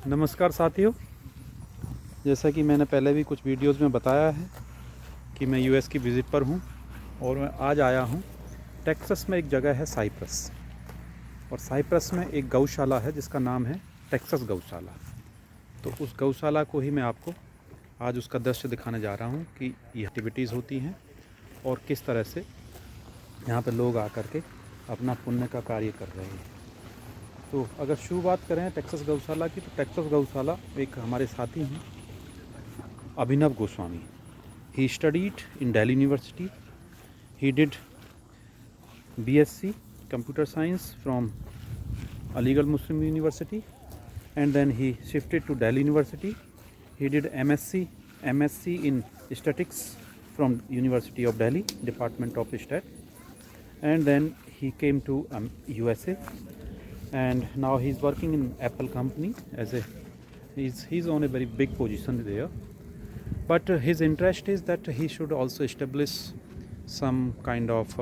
नमस्कार साथियों, जैसा कि मैंने पहले भी कुछ वीडियोस में बताया है कि मैं यूएस की विज़िट पर हूं और मैं आज आया हूं टेक्सास में। एक जगह है साइप्रस, और साइप्रस में एक गौशाला है जिसका नाम है टेक्सास गौशाला। तो उस गौशाला को ही मैं आपको आज उसका दृश्य दिखाने जा रहा हूं कि ये एक्टिविटीज़ होती हैं और किस तरह से यहाँ पर लोग आकर के अपना पुण्य का कार्य कर रहे हैं। तो अगर शुरुआत करें टेक्सास गौशाला की, तो टेक्सास गौशाला एक हमारे साथी हैं Abhinav Goswami. He studied in Delhi University. He did BSc computer science from Aligarh Muslim University, and then he shifted to Delhi University. He did MSc in statistics from University of Delhi, Department of Stat, and then he came to USA, and now he's working in Apple company as a he's on a very big position there. But his interest is that he should also establish some kind of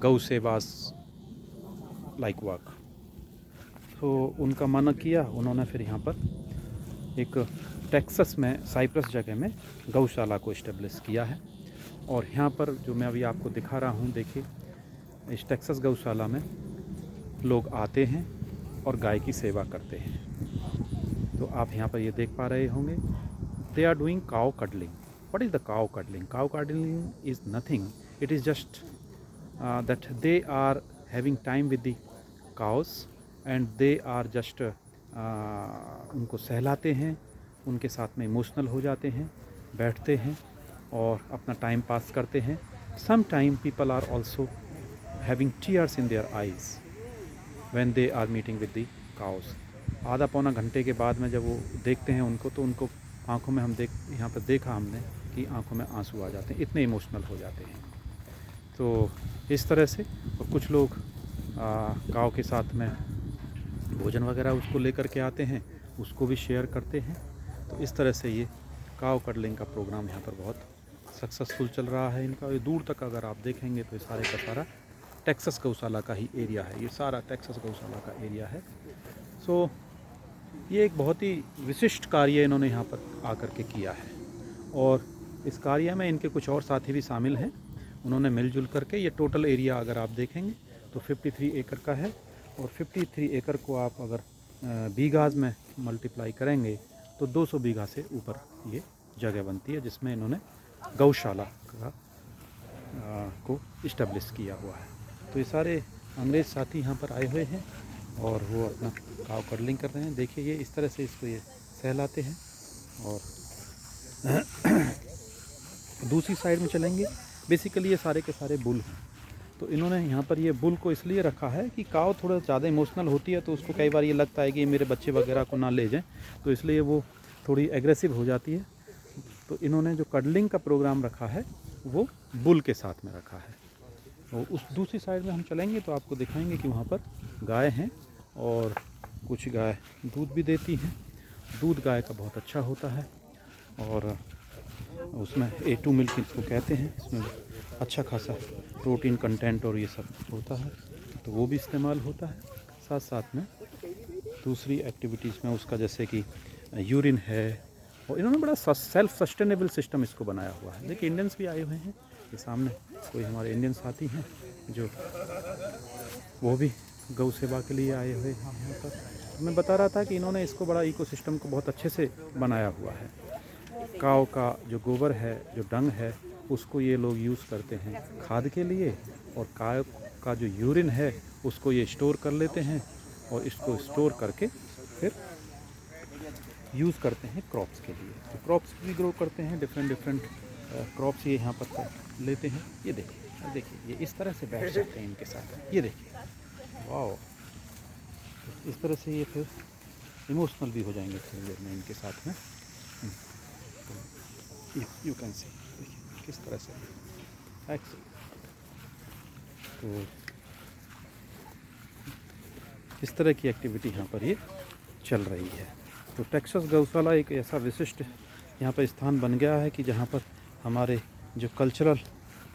gau sevas like work. तो उनका मन किया, उन्होंने फिर यहाँ पर एक Texas में साइप्रस जगह में गौशाला को इस्टेब्लिश किया है। और यहाँ पर जो मैं अभी आपको दिखा रहा हूँ, देखिए इस टेक्सास गौशाला में लोग आते हैं और गाय की सेवा करते हैं। तो आप यहाँ पर ये देख पा रहे होंगे, they are doing cow cuddling. What is the cow cuddling? Cow cuddling is nothing, it is just that they are having time with the cows and they are just उनको सहलाते हैं, उनके साथ में इमोशनल हो जाते हैं, बैठते हैं और अपना टाइम पास करते हैं। Some time people are also having tears in their eyes when they are meeting with the cows. आधा पौना घंटे के बाद में जब वो देखते हैं उनको, तो उनको आंखों में यहाँ पर देखा हमने कि आंखों में आंसू आ जाते हैं, इतने इमोशनल हो जाते हैं। तो इस तरह से कुछ लोग काऊ के साथ में भोजन वगैरह उसको लेकर के आते हैं, उसको भी शेयर करते हैं। तो इस तरह से ये काऊ कडलिंग का प्रोग्राम यहाँ पर बहुत सक्सेसफुल चल रहा है इनका। ये दूर तक अगर आप देखेंगे तो ये सारे का सारा टेक्सास गौशाला का ही एरिया है, ये सारा टेक्सास गौशाला का एरिया है। सो ये एक बहुत ही विशिष्ट कार्य इन्होंने यहाँ पर आकर के किया है, और इस कार्य में इनके कुछ और साथी भी शामिल हैं। उन्होंने मिलजुल करके ये टोटल एरिया अगर आप देखेंगे तो 53 एकड़ का है, और 53 एकड़ को आप अगर बीघाज में मल्टीप्लाई करेंगे तो 200 बीघा से ऊपर ये जगह बनती है, जिसमें इन्होंने गौशाला का को इस्टेब्लिश किया हुआ है। तो ये सारे अंग्रेज़ साथी यहाँ पर आए हुए हैं और वो अपना काव कडलिंग कर रहे हैं। देखिए ये इस तरह से इसको ये सहलाते हैं। और दूसरी साइड में चलेंगे, बेसिकली ये सारे के सारे बुल हैं। तो इन्होंने यहाँ पर ये बुल को इसलिए रखा है कि काव थोड़ा ज़्यादा इमोशनल होती है, तो उसको कई बार ये लगता है कि ये मेरे बच्चे वगैरह को ना ले जाएं, तो इसलिए वो थोड़ी एग्रेसिव हो जाती है। तो इन्होंने जो कडलिंग का प्रोग्राम रखा है वो बुल के साथ में रखा है। तो उस दूसरी साइड में हम चलेंगे तो आपको दिखाएंगे कि वहाँ पर गाय हैं, और कुछ गाय दूध भी देती हैं। दूध गाय का बहुत अच्छा होता है, और उसमें A2 मिल्क इसको कहते हैं। इसमें अच्छा खासा प्रोटीन कंटेंट और ये सब होता है, तो वो भी इस्तेमाल होता है। साथ साथ में दूसरी एक्टिविटीज़ में उसका जैसे कि यूरिन है, और इन्होंने बड़ा सेल्फ सस्टेनेबल सिस्टम इसको बनाया हुआ है। देखिए इंडियंस भी आए हुए हैं, ये सामने कोई हमारे इंडियन साथी हैं जो वो भी गौ सेवा के लिए आए हुए हैं यहाँ पर। मैं बता रहा था कि इन्होंने इसको बड़ा इकोसिस्टम को बहुत अच्छे से बनाया हुआ है। काव का जो गोबर है, जो डंग है, उसको ये लोग यूज़ करते हैं खाद के लिए, और काव का जो यूरिन है उसको ये स्टोर कर लेते हैं, और इसको स्टोर करके फिर यूज़ करते हैं क्रॉप्स के लिए। तो क्रॉप्स भी ग्रो करते हैं, डिफरेंट क्रॉप्स ये यहाँ पर लेते हैं। ये देखिए ये इस तरह से बैठ जाते हैं इनके साथ, ये देखिए, वाह। इस तरह से ये फिर इमोशनल भी हो जाएंगे थोड़ी देर में इनके साथ में। यू कैन सी, देखिए किस तरह से तो इस तरह की एक्टिविटी यहाँ पर ये चल रही है। तो टेक्सास गौशाला एक ऐसा विशिष्ट यहाँ पर स्थान बन गया है कि जहाँ पर हमारे जो कल्चरल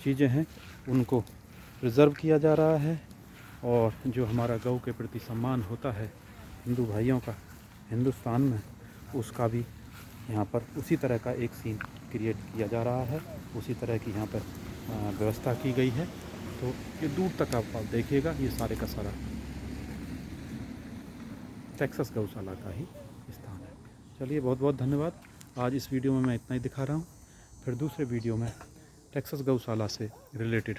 चीज़ें हैं उनको प्रिज़र्व किया जा रहा है, और जो हमारा गौ के प्रति सम्मान होता है हिंदू भाइयों का, हिंदुस्तान में, उसका भी यहाँ पर उसी तरह का एक सीन क्रिएट किया जा रहा है, उसी तरह की यहाँ पर व्यवस्था की गई है। तो ये दूर तक आप देखिएगा, ये सारे का सारा टेक्सास गौशाला का ही स्थान है। चलिए, बहुत बहुत धन्यवाद। आज इस वीडियो में मैं इतना ही दिखा रहा हूँ। फिर दूसरे वीडियो में टेक्सास गौशाला से रिलेटेड